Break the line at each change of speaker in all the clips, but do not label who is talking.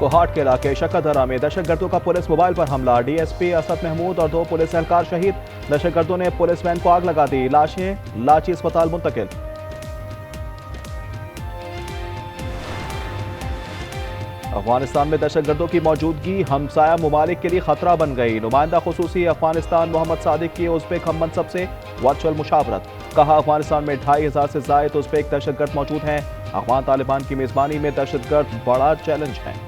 कोहाट के इलाके शकरदरा में दहशतगर्दों का पुलिस मोबाइल पर हमला। डीएसपी असद महमूद और 2 पुलिस एहलकार शहीद। दहशतगर्दों ने पुलिस वैन को आग लगा दी। लाशें लाची अस्पताल मुंतकिल। अफगानिस्तान में दहशतगर्दों की मौजूदगी हमसाया ममालिक के लिए खतरा बन गई। नुमाइंदा खुसूसी अफगानिस्तान मोहम्मद सादिक की उज़्बेक हम मनसब से वर्चुअल मुशावरत। कहा, अफगानिस्तान में 2500 से ज़ायद उज़्बेक दहशतगर्द मौजूद हैं। अफगान तालिबान की मेजबानी में दहशतगर्द बड़ा चैलेंज है।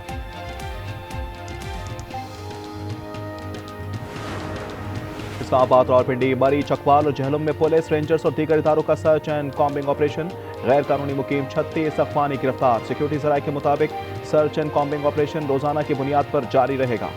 इस्लामाबाद, रावलपिंडी, मरी, चकवाल और जहलम में पुलिस, रेंजर्स और दीगर इदारों का सर्च एंड कॉम्बिंग ऑपरेशन। गैर कानूनी मुकीम 36 अफगानी गिरफ्तार। सिक्योरिटी जराये के मुताबिक सर्च एंड कॉम्बिंग ऑपरेशन रोजाना की बुनियाद पर जारी रहेगा।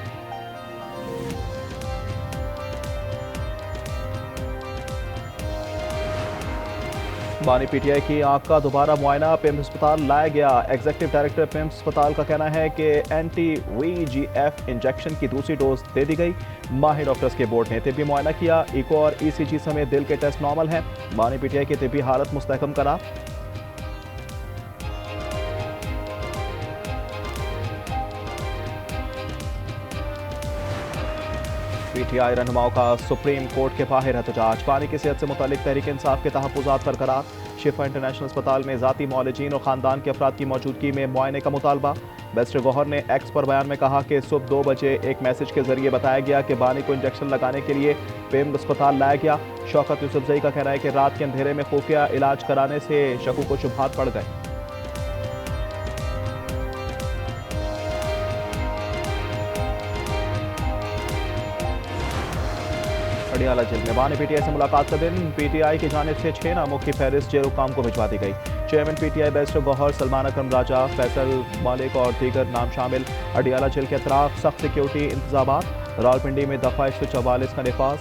बानी पीटीआई की आंख का दोबारा मुआयना पिम्स अस्पताल लाया गया। एग्जीक्यूटिव डायरेक्टर पिम्स अस्पताल का कहना है कि एंटी-VEGF इंजेक्शन की दूसरी डोज दे दी गई। माहिर डॉक्टर्स के बोर्ड ने तिब्बी मुआयना किया। इको और ECG समेत दिल के टेस्ट नॉर्मल हैं। बानी पीटीआई की तिब्बी हालत मुस्तहकम करार। पीटीआई रहनुमाओं का सुप्रीम कोर्ट के बाहर एहतजाज। पानी की सेहत से मुतालिक तहरीक इंसाफ के तहफ़्फ़ुज़ात बरकरार। शिफा इंटरनेशनल अस्पताल में ज़ाती मौलजीन और ख़ानदान के अफराद की मौजूदगी में मुआयने का मुतालबा। बैरिस्टर गौहर ने एक्स पर बयान में कहा कि सुबह 2 बजे एक मैसेज के जरिए बताया गया कि बानी को इंजेक्शन लगाने के लिए पिम्स अस्पताल लाया गया। शौकत यूसुफजई का कहना है कि रात के अंधेरे में खुफिया इलाज कराने से शकूक को शुबहात पड़ गए। अडियाला जेल में बानी पीटीआई से मुलाकात का दिन। पीटीआई की जानिब से 6 नामों की फहरिस्त जेल हुकाम को भिजवा दी गई। Chairman PTI barrister Gohar, Salman Akram Raja, Faisal Malik और दीगर नाम शामिल। अडियाला जेल के अतराफ सख्त सिक्योरिटी इंतजाम। रावलपिंडी में दफा 144 का निफाज।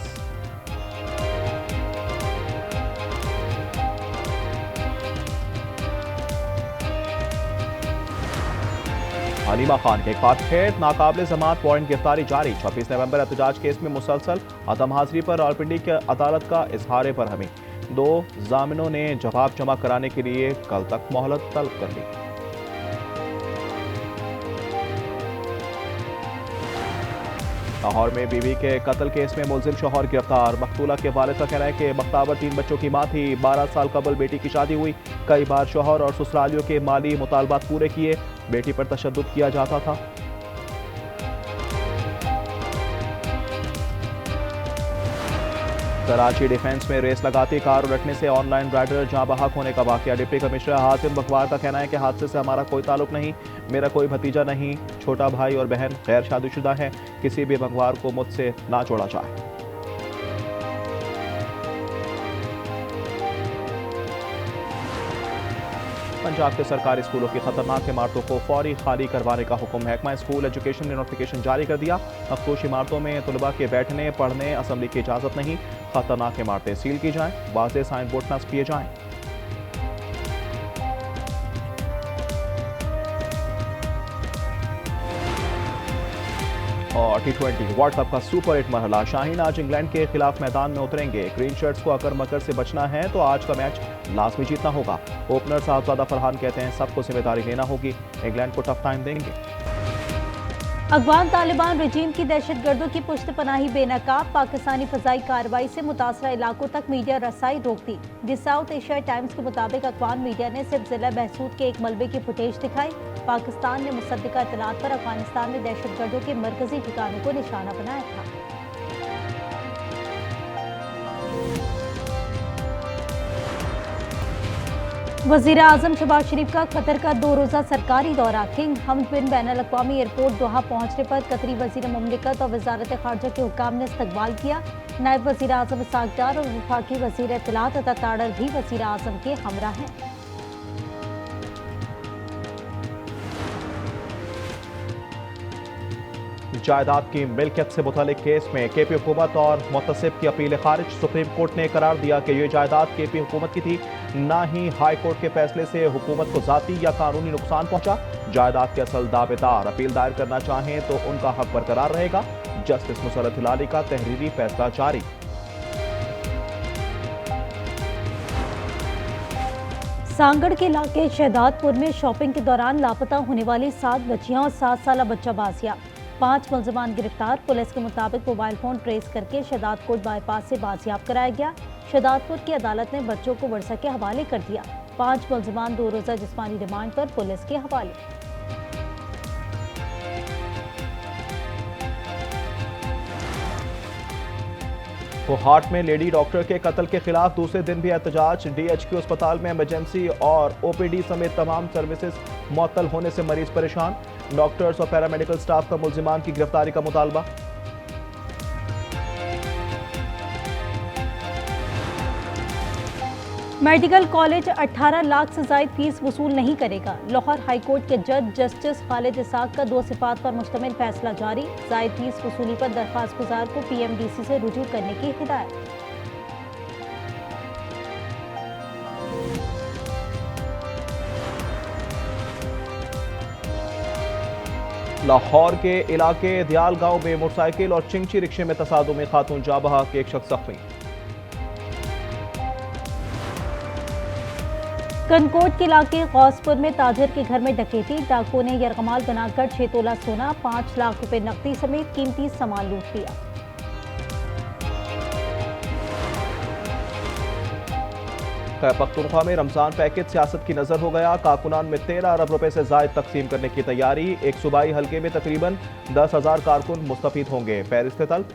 हनीमा खान के एक बार फिर नाकाबिल जमात वारंट गिरफ्तारी जारी। 26 नवंबर एहतजाज केस में मुसलसल अदम हाजिरी पर रावलपिंडी की अदालत का इजहार बरहमी। 2 जामिनों ने जवाब जमा कराने के लिए कल तक मोहलत तलब कर ली। लाहौर में बीवी के कत्ल केस में मुलजिम शौहर गिरफ्तार। मकतूला के वालिद का कहना है कि बख्तावर 3 बच्चों की मां थी। 12 साल कबल बेटी की शादी हुई। कई बार शौहर और ससुरालियों के माली मुतालबात पूरे किए। बेटी पर तशद्दुद किया जाता था। कराची डिफेंस में रेस लगाती कार उलटने से ऑनलाइन राइडर जाँ बहक होने का वाकया। डिप्टी कमिश्नर हासिम बकवार का कहना है कि हादसे से हमारा कोई ताल्लुक नहीं। मेरा कोई भतीजा नहीं, छोटा भाई और बहन गैर शादीशुदा है। किसी भी बकवार को मुझसे ना जोड़ा जाए। पंजाब के सरकारी स्कूलों की खतरनाक इमारतों को फौरी खाली करवाने का हुक्म। महकमा स्कूल एजुकेशन ने नोटिफिकेशन जारी कर दिया। मखसूस इमारतों में तलबा के बैठने, पढ़ने, असेंबली की इजाज़त नहीं। खतरनाक इमारतें सील की जाएं। वाज़ेह साइन बोर्ड नस्ब किए जाएं। और T20 वर्ल्ड कप का सुपर 8 मरहला। शाहीन आज इंग्लैंड के खिलाफ मैदान में उतरेंगे। ग्रीन शर्ट्स को अकर मकर से बचना है तो आज का मैच लाजमी जीतना होगा। ओपनर साहबजादा फरहान कहते हैं सबको जिम्मेदारी लेना होगी। इंग्लैंड को टफ टाइम देंगे।
अफगान तालिबान रजीम की दहशतगर्दों की पुश्तपनाही बेनकाब। पाकिस्तानी फजाई कार्रवाई से मुतासरा इलाकों तक मीडिया रसाई रोक दी। द साउथ एशिया टाइम्स के मुताबिक अफगान मीडिया ने सिर्फ जिला महसूद के एक मलबे की फुटेज दिखाई। पाकिस्तान ने मुसद्दिका इत्तलात पर अफगानिस्तान में दहशतगर्दों के मरकजी ठिकानों को निशाना बनाया था। वज़ीर आज़म शहबाज शरीफ का कतर का 2 रोज़ा सरकारी दौरा। किंग हमद बिन बैनुल अक़वामी एयरपोर्ट दोहा पहुंचने पर कतरी वज़ीर मुमलिकत और वज़ारत ख़ारजा के हुक्काम ने इस्तकबाल किया। नायब वज़ीर आज़म इसहाक़ डार और वफाकी वज़ीर इत्तलात अता ताड़र भी वज़ीर आज़म के हमरा हैं।
जायदाद की मिल्कियत से मुतालिक केस में केपी हुकूमत और मुतसिब की अपील खारिज। सुप्रीम कोर्ट ने करार दिया कि ये जायदाद केपी हुकूमत की थी, ना ही हाई कोर्ट के फैसले से हुकूमत को जाती या कानूनी नुकसान पहुंचा। जायदाद के असल दावेदार अपील दायर करना चाहें तो उनका हक बरकरार रहेगा। जस्टिस मुसर्रत हिलाली का तहरीरी फैसला जारी।
सांगड़ के इलाके शहदादपुर में शॉपिंग के दौरान लापता होने वाली 7 बच्चियां और 7 साल बच्चा बाजियाब। 5 मुलजमान गिरफ्तार। पुलिस के मुताबिक मोबाइल फोन ट्रेस करके शहदादपुर बाईपास से बाजियाब कराया गया। शहदादपुर की अदालत ने बच्चों को वर्षा के हवाले कर दिया। 5 मुलजमान 2 रोजा जिस्मानी रिमांड पर पुलिस के हवाले।
कोहाट में लेडी डॉक्टर के कत्ल के खिलाफ दूसरे दिन भी एहतजाज। डीएचक्यू अस्पताल में इमरजेंसी और ओपीडी समेत तमाम सर्विसेज मुअत्तल होने से मरीज परेशान। डॉक्टर्स और पैरामेडिकल स्टाफ का मुलजिमान की गिरफ्तारी का मुतालबा।
मेडिकल कॉलेज 18 लाख से जायद फीस वसूल नहीं करेगा। लाहौर हाईकोर्ट के जज जस्टिस खालिद इसाक का 2 सिफात पर मुश्तमिल फैसला जारी। जायद फीस वसूली पर दरख्वास्त गुजार को पीएमडीसी से रुजू करने की हिदायत।
लाहौर के इलाके दयाल गांव में मोटरसाइकिल और चिंची रिक्शे में तसादुम में खातून जाँ बहक, एक शख्स जख्मी।
कनकोट के इलाके गौसपुर में ताजिर के घर में डकैती। डाकुओं ने यरगमाल बनाकर 6 तोला सोना, 5 लाख रुपए नकदी समेत कीमती सामान लूट लिया।
खैबर पख्तूनख्वा में रमजान पैकेज सियासत की नजर हो गया। कारकुनान में 13 अरब रुपए से जायद तकसीम करने की तैयारी। एक सूबाई हल्के में तकरीबन 10,000 कारकुन मुस्तफीद होंगे। फहरिस्त तलब।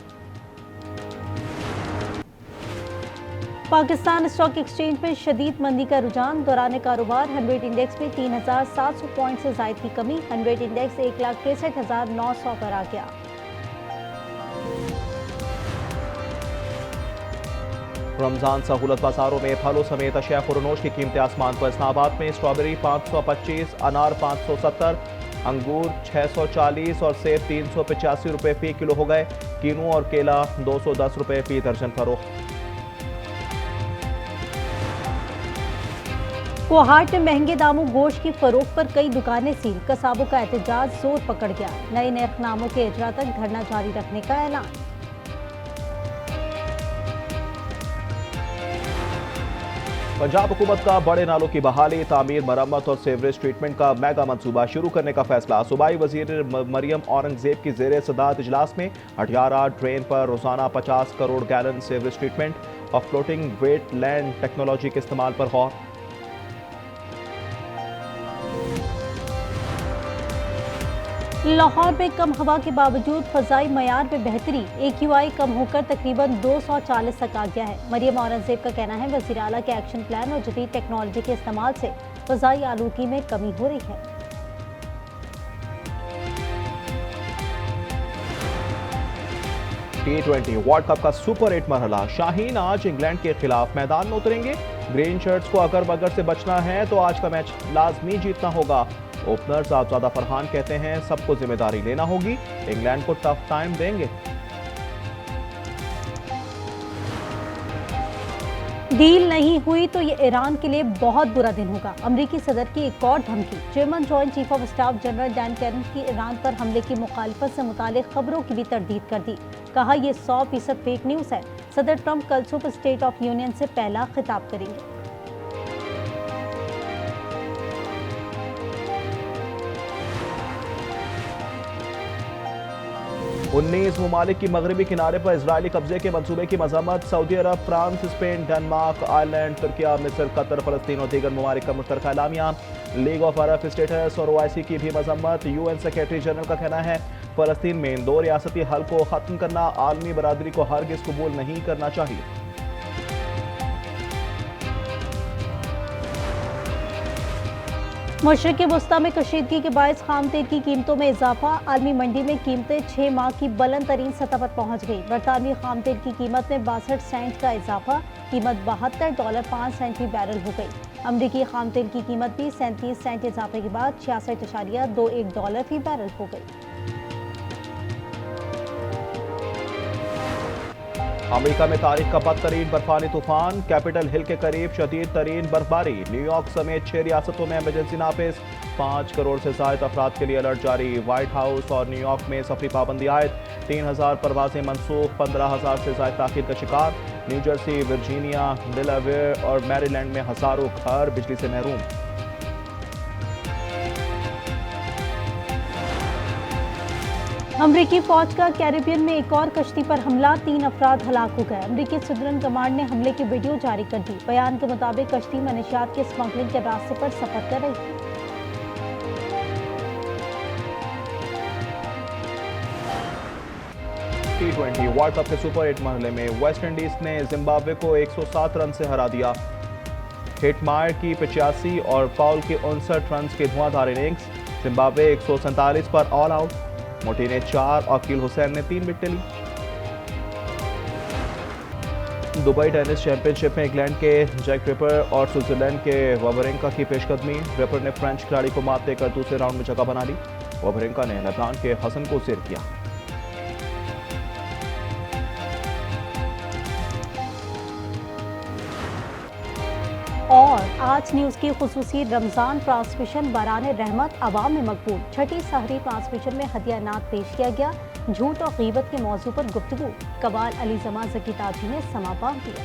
पाकिस्तान स्टॉक एक्सचेंज में शदीद मंदी का रुझान। दौरान कारोबार 100 इंडेक्स में 3,700 पॉइंट से जायद की कमी। 100 इंडेक्स 1,63,900 पर आ गया।
रमजान सहूलत बाजारों में फलों समेत अशिया खुरनोश की कीमतें आसमान पर। इस्लामाबाद में स्ट्रॉबेरी 525, अनार 570, अंगूर 640 और सेब 385 रुपए फी किलो हो गए। कीनू और केला 210 रुपए फी दर्जन फरोख्त।
कोहाट में महंगे दामों गोश्त की फरोख्त पर कई दुकानें सील। कसाबों का एहतजाज जोर पकड़ गया। नए नरखनामों के इजरा तक धरना जारी रखने का ऐलान।
पंजाब हुकूमत का बड़े नालों की बहाली, तामीर, मरम्मत और सीवरेज ट्रीटमेंट का मेगा मंसूबा शुरू करने का फैसला। सूबाई वजीर मरियम औरंगजेब की जेर सदारत इजलास में अटियारा ड्रेन पर रोजाना 50 करोड़ गैलन सीवरेज ट्रीटमेंट और फ्लोटिंग वेट लैंड टेक्नोलॉजी के इस्तेमाल पर गौर।
लाहौर में कम हवा के बावजूद फजाई मयार में बेहतरी। AQI कम होकर तकरीबन 240 तक आ गया है। मरियम औरंगजेब का कहना है वज़ीर आला के एक्शन प्लान और जदीद टेक्नोलॉजी के इस्तेमाल से फजाई आलूगी में कमी हो रही है।
T20 वर्ल्ड कप का सुपर 8 मरहला। शाहीन आज इंग्लैंड के खिलाफ मैदान में उतरेंगे। ग्रीन शर्ट्स को अगर बगर से बचना है तो आज का मैच लाजमी जीतना होगा। ओपनर साहबजादा फरहान कहते हैं सबको जिम्मेदारी लेना होगी, इंग्लैंड को टफ टाइम देंगे।
डील नहीं हुई तो ये ईरान के लिए बहुत बुरा दिन होगा। अमरीकी सदर की एक और धमकी। Chairman joint chief of staff general Dan Caine की ईरान पर हमले की मुखालिफत से मुतालिक खबरों की भी तरदीद कर दी। कहा यह 100% फेक न्यूज़ है। सदर ट्रंप कल सुबह स्टेट ऑफ यूनियन से पहला खिताब करेंगे।
19 ममालिक की मगरबी किनारे पर इजरायली कब्जे के मंसूबे की मजम्मत। सऊदी अरब, फ्रांस, स्पेन, डेनमार्क, आयरलैंड, तुर्किया, मिस्र, कतर, फलस्तीन और दीगर ममालिक का मुश्तरका एलामिया। लीग ऑफ अरब स्टेट्स और OIC की भी मजम्मत। UN सेक्रेटरी जनरल का कहना है फलस्तीन में इन 2 रियासती हल को खत्म करना आलमी बरादरी को हरगिज कबूल नहीं करना चाहिए।
मशरिक़ वस्ता में कशीदगी के बायस खाम तेल की कीमतों में इजाफा। आलमी मंडी में कीमतें 6 माह की बुलंद तरीन सतह पर पहुंच गई। बरतानवी खाम तेल की कीमत में 62 सेंट का इजाफा। कीमत $72.5 फी बैरल हो गई। अमरीकी खाम तेल की कीमत भी 37 सेंट इजाफे के बाद $66.21 फी बैरल हो गई।
अमेरिका में तारीख का बदतरीन बर्फानी तूफान, कैपिटल हिल के करीब शदीद तरीन बर्फबारी। न्यूयॉर्क समेत 6 रियासतों में इमरजेंसी नाफिज। 5 करोड़ से ज्यादा अफराद के लिए अलर्ट जारी। व्हाइट हाउस और न्यूयॉर्क में सफरी पाबंदी आयद। 3000 परवाजें मनसूख। 15,000 से ज्यादा ताखीर का शिकार। न्यू जर्सी, वर्जीनिया, डेलावेयर और मैरीलैंड में हजारों घर बिजली से महरूम।
अमरीकी फौज का कैरिबियन में एक और कश्ती पर हमला, 3 अफराद हलाक हो गए। अमरीकी सदरन कमांड ने हमले की वीडियो जारी कर दी। बयान के मुताबिक कश्ती मनशियात के स्मगलिंग के रास्ते पर सफर कर रही थी।
T20 वर्ल्ड कप के सुपर 8 मरहले में वेस्ट इंडीज ने जिम्बाब्वे को 107 रन से हरा दिया। हेटमायर की 85 और पाउल की 59 रन की धुआंधार इनिंग्स। जिम्बाब्वे 147 पर ऑल आउट। मोटी ने 4 और अकील हुसैन ने 3 विकेटें ली। दुबई टेनिस चैंपियनशिप में इंग्लैंड के जैक रिपर और स्विट्जरलैंड के वावरिंका की पेशकदमी। रिपर ने फ्रेंच खिलाड़ी को मात देकर दूसरे राउंड में जगह बना ली। वावरिंका ने लेबनान के हसन को सिर किया।
और आज न्यूज़ की खुसूसी रमज़ान ट्रांसमिशन बरान रहमत अवाम में मकबूल। छठी सहरी ट्रांसमिशन में हदिया नात पेश किया गया। झूठ और गीबत के मौजू पर गुफ्तगू। कबाल अली जमा ज़की ताजी ने समा बांध दिया।